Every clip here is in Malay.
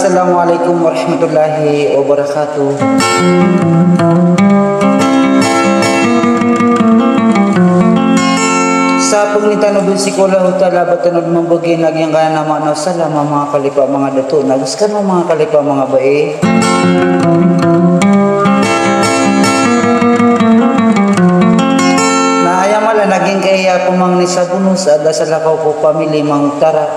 Assalamualaikum warahmatullahi wabarakatuh. Sa penglitan ng Bisikola Hutala Batanod Mambugin Nagyang kaya nama na salama mga kalipa mga dato. Naguskan mo mga kalipa mga bae. Naayamala naging kaya pumang ni sa bunus ada sa lakaw po pamili mang tara.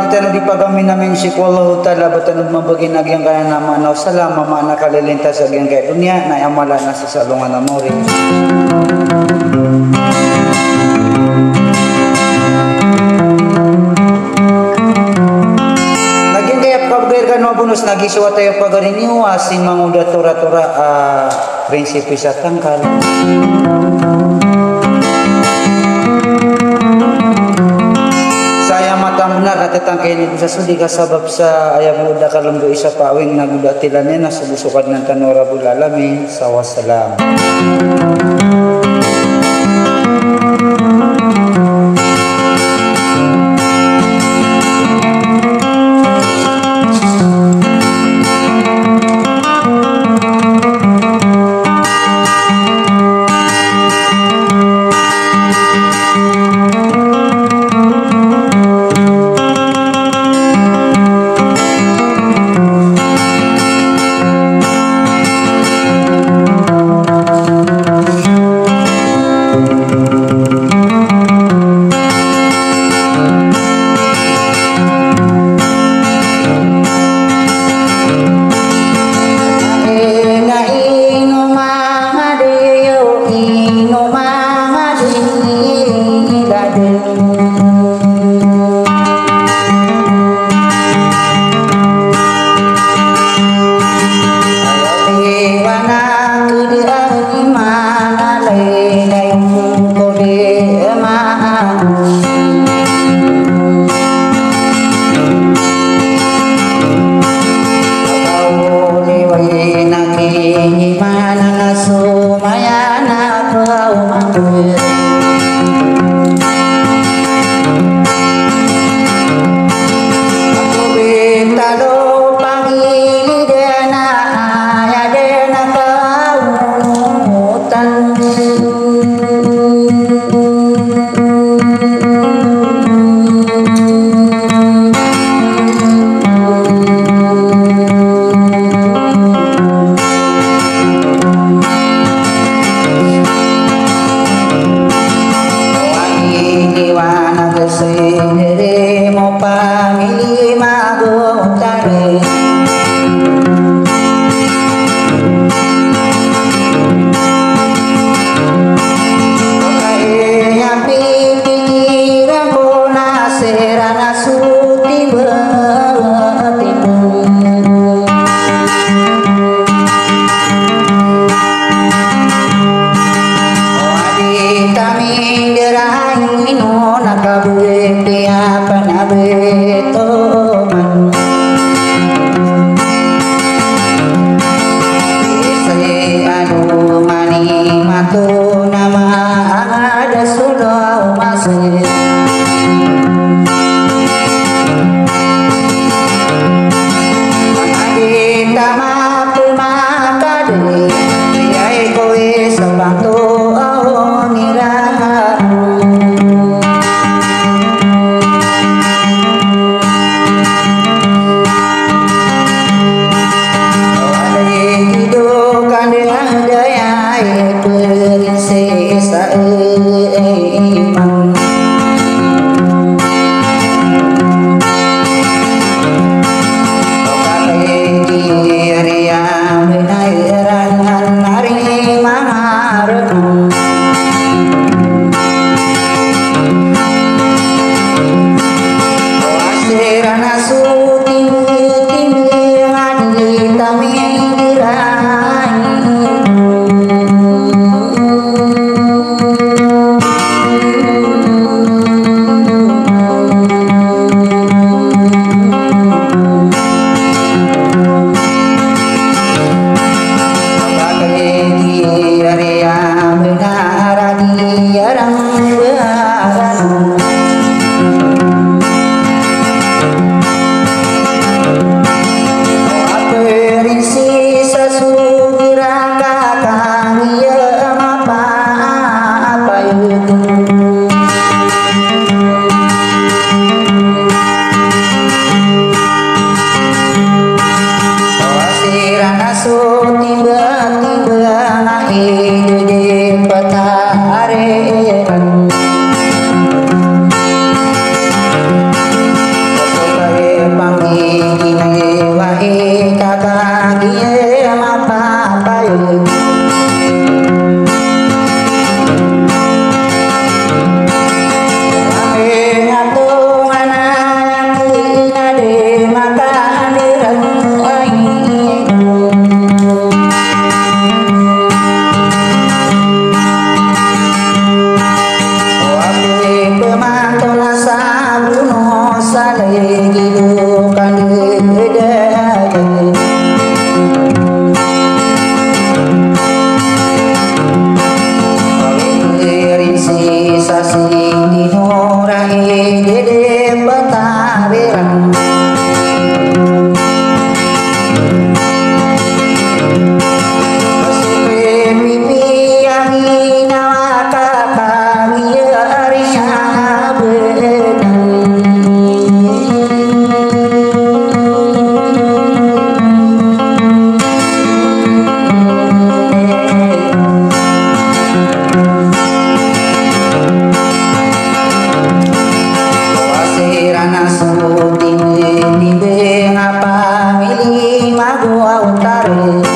Tanong di pagami namin si Kuala Hutala Batanod Mambugin Nagyang kaya nama na salama mga nakalilintas agyang kaya dunya na amala na sa salungan na mori. Nagyang kaya pagbayar ka no bonus nagisuwa tayo pagariniwa si manguda tura-tura prinsipi sa tangkal. Benar natatang kayo nito sa sudi kasabab sa ayam muda kalumdo isa pawing naguda tilannya na subusukan ng tanora bulalamin sa wassalam. magu autare